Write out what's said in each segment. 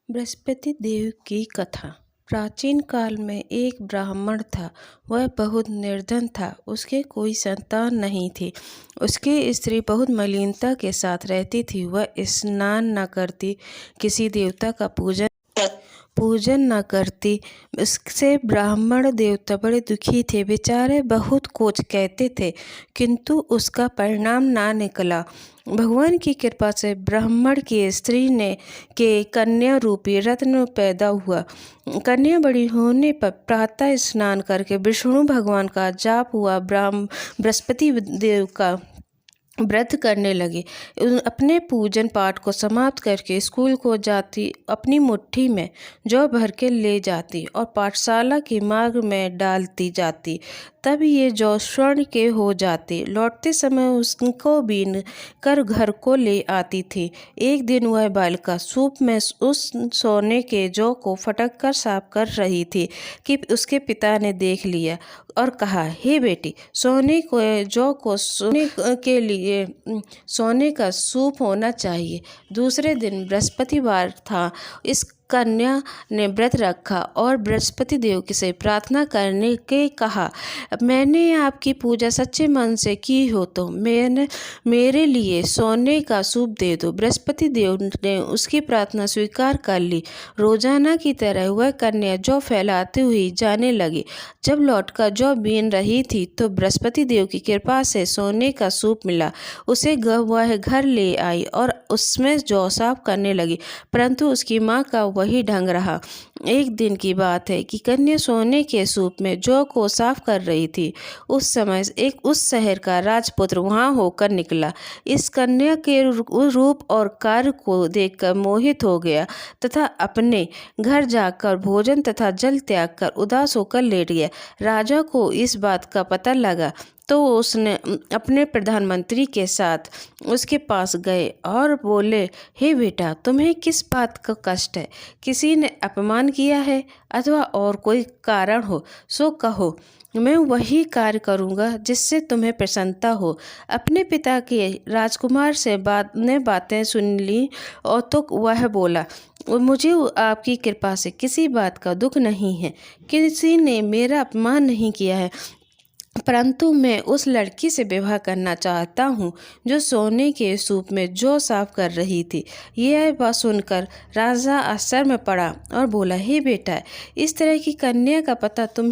बृहस्पति देव की कथा। प्राचीन काल में एक ब्राह्मण था। वह बहुत निर्धन था। उसके कोई संतान नहीं थी। उसकी स्त्री बहुत मलिनता के साथ रहती थी। वह स्नान न करती, किसी देवता का पूजन न करती। इससे ब्राह्मण देवता बड़े दुखी थे। बेचारे बहुत कुछ कहते थे, किंतु उसका परिणाम ना निकला। भगवान की कृपा से ब्राह्मण की स्त्री ने के कन्या रूपी रत्न पैदा हुआ। कन्या बड़ी होने पर प्रातः स्नान करके विष्णु भगवान का जाप हुआ, बृहस्पति देव का व्रत करने लगी। अपने पूजन पाठ को समाप्त करके स्कूल को जाती, अपनी मुट्ठी में जौ भर के ले जाती और पाठशाला के मार्ग में डालती जाती। तब ये जौ स्वर्ण के हो जाते। लौटते समय उसको बीन कर घर को ले आती थी। एक दिन वह बालिका सूप में उस सोने के जौ को फटक कर साफ कर रही थी कि उसके पिता ने देख लिया और कहा, हे बेटी, सोने के लिए सोने का सूप होना चाहिए। दूसरे दिन बृहस्पतिवार था। इस कन्या ने व्रत रखा और बृहस्पति देव से प्रार्थना करने के कहा, मैंने आपकी पूजा सच्चे मन से की हो तो मेरे लिए सोने का सूप दे दो। बृहस्पति देव ने उसकी प्रार्थना स्वीकार कर ली। रोजाना की तरह वह कन्या जौ फैलाती हुई जाने लगी। जब लौटकर जौ बीन रही थी तो बृहस्पति देव की कृपा से सोने का सूप मिला। उसे वह घर ले आई और उसमें जौ साफ करने लगी, परंतु उसकी माँ का वही ढंग रहा। एक दिन की बात है कि कन्या सोने के सूप में जौ को साफ कर रही थी। उस समय उस शहर का राजपुत्र वहां होकर निकला। इस कन्या के रूप और कार्य को देखकर मोहित हो गया तथा अपने घर जाकर भोजन तथा जल त्याग कर उदास होकर लेट गया। राजा को इस बात का पता लगा तो उसने अपने प्रधानमंत्री के साथ उसके पास गए और बोले, हे बेटा, तुम्हें किस बात का कष्ट है? किसी ने अपमान किया है अथवा और कोई कारण हो सो कहो, मैं वही कार्य करूँगा जिससे तुम्हें प्रसन्नता हो। अपने पिता के राजकुमार से बातें सुन ली और तो वह बोला, मुझे आपकी कृपा से किसी बात का दुख नहीं है। किसी ने मेरा अपमान नहीं किया है, परंतु मैं उस लड़की से विवाह करना चाहता हूँ जो सोने के सूप में जौ साफ कर रही थी। यह बात सुनकर राजा आश्चर्य में पड़ा और बोला, हे बेटा, इस तरह की कन्या का पता तुम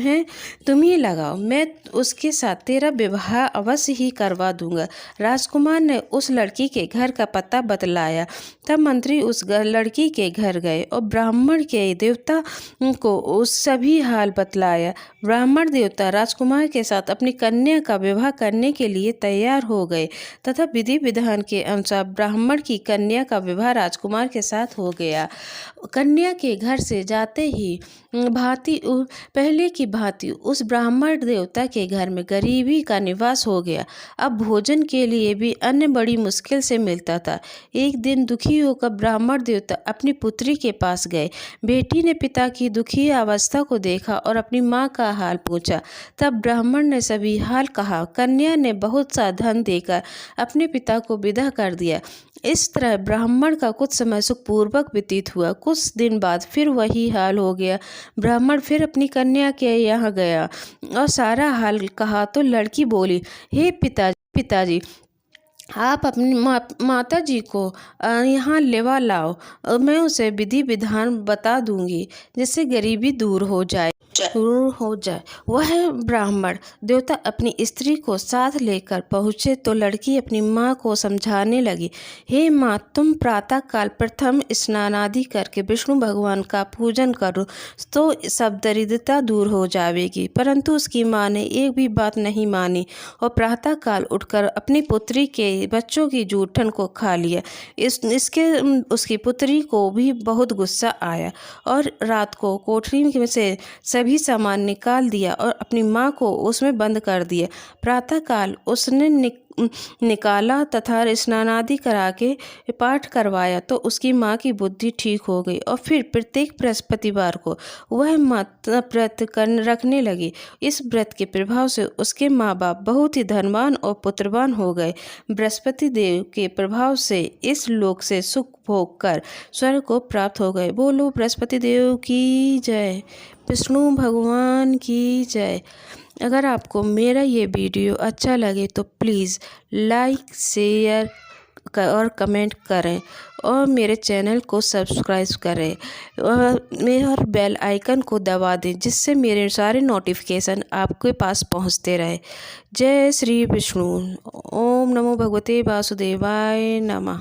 ही लगाओ। मैं उसके साथ तेरा विवाह अवश्य ही करवा दूंगा। राजकुमार ने उस लड़की के घर का पता बतलाया। तब मंत्री उस लड़की के घर गए और ब्राह्मण के देवता को उस सभी हाल बतलाया। ब्राह्मण देवता राजकुमार के साथ अपनी कन्या का विवाह करने के लिए तैयार हो गए तथा विधि विधान के अनुसार ब्राह्मण की कन्या का विवाह राजकुमार के साथ हो गया। कन्या के घर से जाते ही पहले की भांति उस ब्राह्मण देवता के घर में गरीबी का निवास हो गया। अब भोजन के लिए भी अन्न बड़ी मुश्किल से मिलता था। एक दिन दुखी होकर ब्राह्मण देवता अपनी पुत्री के पास गए। बेटी ने पिता की दुखी अवस्था को देखा और अपनी माँ का हाल पूछा। तब ब्राह्मण ने सभी हाल कहा। कन्या ने बहुत सा धन देकर अपने पिता को विदा कर दिया। इस तरह ब्राह्मण का कुछ समय सुखपूर्वक व्यतीत हुआ। कुछ दिन बाद फिर वही हाल हो गया। ब्राह्मण फिर अपनी कन्या के यहाँ गया और सारा हाल कहा तो लड़की बोली, हे पिताजी, आप अपनी माता जी को यहाँ लेवा लाओ, मैं उसे विधि विधान बता दूंगी जिससे गरीबी दूर हो जाए। वह ब्राह्मण देवता अपनी स्त्री को साथ लेकर पहुँचे तो लड़की अपनी माँ को समझाने लगी, हे माँ, तुम प्रातः काल प्रथम स्नान आदि करके विष्णु भगवान का पूजन करो तो सब दरिद्रता दूर हो जाएगी। परंतु उसकी माँ ने एक भी बात नहीं मानी और प्रातः काल उठकर अपनी पुत्री के बच्चों की जूठन को खा लिया। उसकी पुत्री को भी बहुत गुस्सा आया और रात को कोठरी में से सभी सामान निकाल दिया और अपनी माँ को उसमें बंद कर दिया। प्रातःकाल उसने निकाला तथा स्नान आदि करा के पाठ करवाया तो उसकी माँ की बुद्धि ठीक हो गई और फिर प्रत्येक बृहस्पतिवार को वह व्रत रखने लगी। इस व्रत के प्रभाव से उसके माँ बाप बहुत ही धनवान और पुत्रवान हो गए। बृहस्पति देव के प्रभाव से इस लोक से सुख भोग कर स्वर्ग को प्राप्त हो गए। बोलो बृहस्पति देव की जय, विष्णु भगवान की जय। अगर आपको मेरा ये वीडियो अच्छा लगे तो प्लीज़ लाइक शेयर और कमेंट करें और मेरे चैनल को सब्सक्राइब करें और बेल आइकन को दबा दें जिससे मेरे सारे नोटिफिकेशन आपके पास पहुंचते रहे। जय श्री विष्णु। ओम नमो भगवते वासुदेवाय नमः।